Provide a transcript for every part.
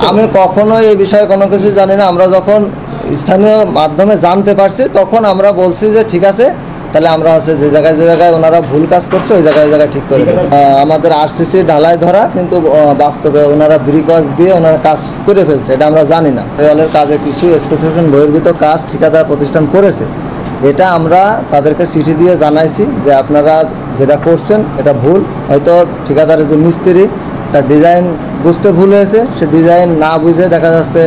আমি কখনো এই বিষয়ে কোনো কিছু জানি না। আমরা যখন স্থানীয় মাধ্যমে জানতে পারছি তখন আমরা বলছি যে ঠিক আছে, তাহলে আমরা হচ্ছে যে জায়গায় ওনারা ভুল কাজ করছে ওই জায়গায় ঠিক করে দেবো। আমাদের আরসিসি ঢালাই ধরা, কিন্তু বাস্তবে ওনারা ব্রিকওয়ার্ক দিয়ে ওনারা কাজ করে ফেলছে, এটা আমরা জানি না। দেওয়ালের কাজে কিছু স্পেসিফিকেশন বহির্ভূত কাজ ঠিকাদার প্রতিষ্ঠান করেছে, এটা আমরা তাদেরকে চিঠি দিয়ে জানাইছি যে আপনারা যেটা করছেন এটা ভুল। হয়তো ঠিকাদারের যে মিস্ত্রি তার ডিজাইন বুঝতে ভুল হয়েছে, সে ডিজাইন না বুঝে দেখা যাচ্ছে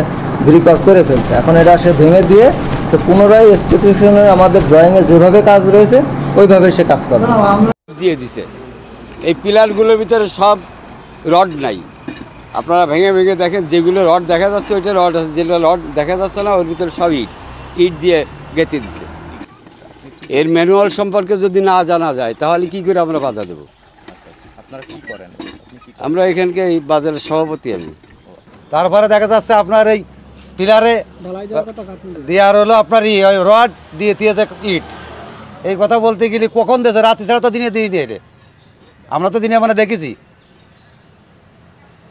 ব্রিকওয়ার্ক করে ফেলছে। এখন এটা সে ভেঙে দিয়ে সে পুনরায় স্পেসিফিকেশনের আমাদের ড্রয়িংয়ে যেভাবে কাজ রয়েছে ওইভাবে সে কাজ করে দিয়ে দিছে। এই পিলারগুলোর ভিতরে সব রড নাই, আপনারা ভেঙে ভেঙে দেখেন, যেগুলো রড দেখা যাচ্ছে ওইটা রড আছে, যেগুলো রড দেখা যাচ্ছে না ওর ভিতরে সব ইট দিয়ে গেঁথে দিছে। এর ম্যানুয়াল সম্পর্কে যদি না জানা যায় তাহলে কি করে আমরা বাধা দেবো? আপনারা কি করেন? আমরা এখানকে এই বাজারের সভাপতি আমি। তারপরে দেখা যাচ্ছে আপনার এই পিলারে দেওয়ার হলো আপনার রড দিয়ে দিয়েছে ইট। এই কথা বলতে গেলে কখন দিয়েছে? রাত্রি ছাড়া তো দিনে এটা আমরা তো দিনে মানে দেখেছি।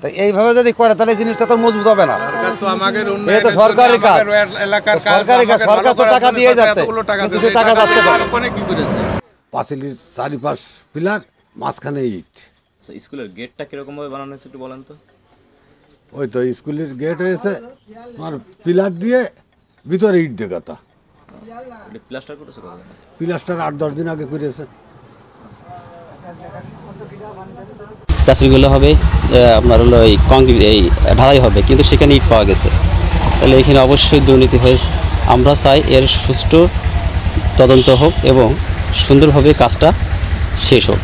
তো এইভাবে যদি করে তাহলে জিনিসটা তো মজবুত হবে না। এটা তো সরকারি কাজ, সরকারি কাজ, সরকার তো টাকা দিয়ে যাচ্ছে, কিন্তু সে টাকা যাচ্ছে না। পাঁচিলের চারিপাশ পিলার, মাঝখানে ইট। স্কুলের গেটটা কিরকম ভাবে বানানো হয়েছে একটু বলেন তো? ওই তো স্কুলের গেট হয়েছে আমার পিলার দিয়ে, ভিতরে ইট দিয়ে গাঁথা। প্লাস্টার করেছে কবে? প্লাস্টার 8-10 দিন আগে করেছে। প্লাস্টিকগুলো হবে আপনার হলো এই কংক্রিট, এই ঢালাই হবে, কিন্তু সেখানে ইট পাওয়া গেছে। তাহলে এখানে অবশ্যই দুর্নীতি হয়েছে। আমরা চাই এর সুষ্ঠু তদন্ত হোক এবং সুন্দরভাবে কাজটা শেষ হোক।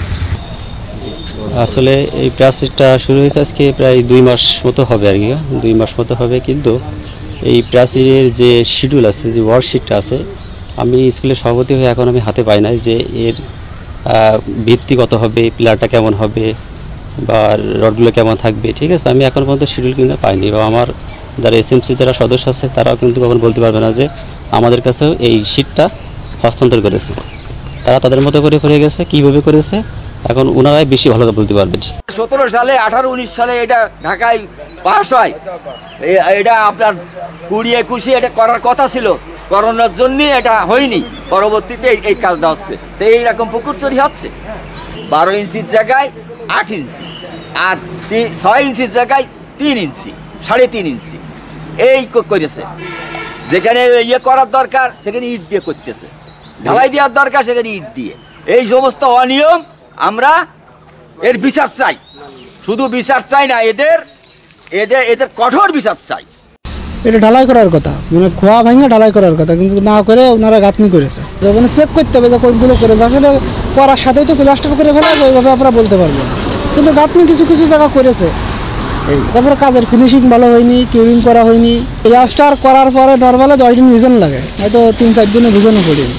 আসলে এই প্রাচীরটা শুরু হয়েছে আজকে প্রায় 2 মাস মতো হবে আর কি, 2 মাস মতো হবে। কিন্তু এই প্রাচীরের যে শিডিউল আছে, যে ওয়ার্কশিটটা আছে, আমি স্কুলের সভাপতি হয়ে এখন আমি হাতে পাই নাই যে এর ভিত্তি কত হবে, পিলারটা কেমন হবে বা রডগুলো কেমন থাকবে। ঠিক আছে, আমি এখন পর্যন্ত শিডিউল কিন্তু পাইনি, বা আমার যারা এসএমসি যারা সদস্য আছে তারাও কিন্তু কখন বলতে পারবে না যে আমাদের কাছেও এই শিটটা হস্তান্তর করেছে। তারা তাদের মতো করে গেছে, কীভাবে করেছে এখন ওনারাই বেশি ভালো বলতে পারবেন। 17 সালে 18-19 সালে এটা ঢাকায় পাস হয়, এটা আপনার 20-21 এটা করার কথা ছিল, করোনার জন্য এটা হয়নি। পরবর্তীতে এই কাজটা হচ্ছে। তো এইরকম পুকুর চুরি হচ্ছে 12 ইঞ্চির জায়গায় 8 ইঞ্চি, আর 6 ইঞ্চির জায়গায় 3 ইঞ্চি, 3.5 ইঞ্চি এই করেছে। যেখানে ইয়ে করার দরকার সেখানে ইট দিয়ে করতেছে, ঢালাই দেওয়ার দরকার সেখানে ইট দিয়ে। এই সমস্ত অনিয়ম আমরা এর বিচার চাই, শুধু বিচার চাই না, এদের কঠোর বিচার চাই। এটা ঢালাই করার কথা, মানে খোয়া ভাঙে ঢালাই করার কথা, কিন্তু না করে ওনারা গাঁথনি করেছে। যখন চেক করতে হবে যে কোনগুলো করেছে, আসলে করার সাথেই তো প্লাস্টার করে ফেলা যায়, ওইভাবে আমরা বলতে পারবো না। কিন্তু গাঁথনি কিছু কিছু জায়গা করেছে। তারপরে কাজের ফিনিশিং ভালো হয়নি, কিউরিং করা হয়নি। প্লাস্টার করার পরে নর্মালে 10 দিন ভিজন লাগে, হয়তো 3-4 দিনে ভিজনও পড়েনি।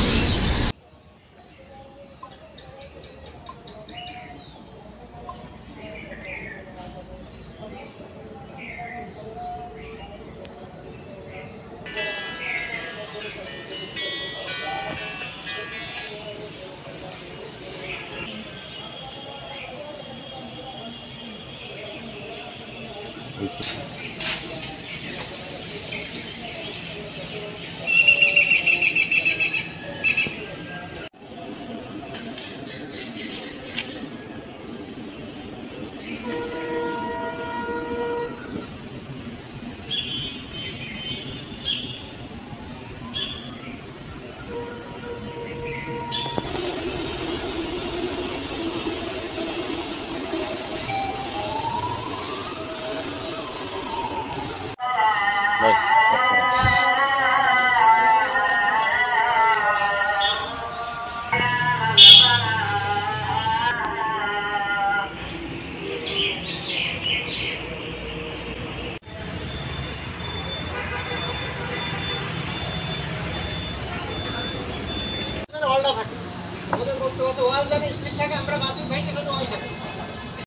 আমাদের বক্তব্য আছে ওয়াল জানি স্লিপ থাকে আমরা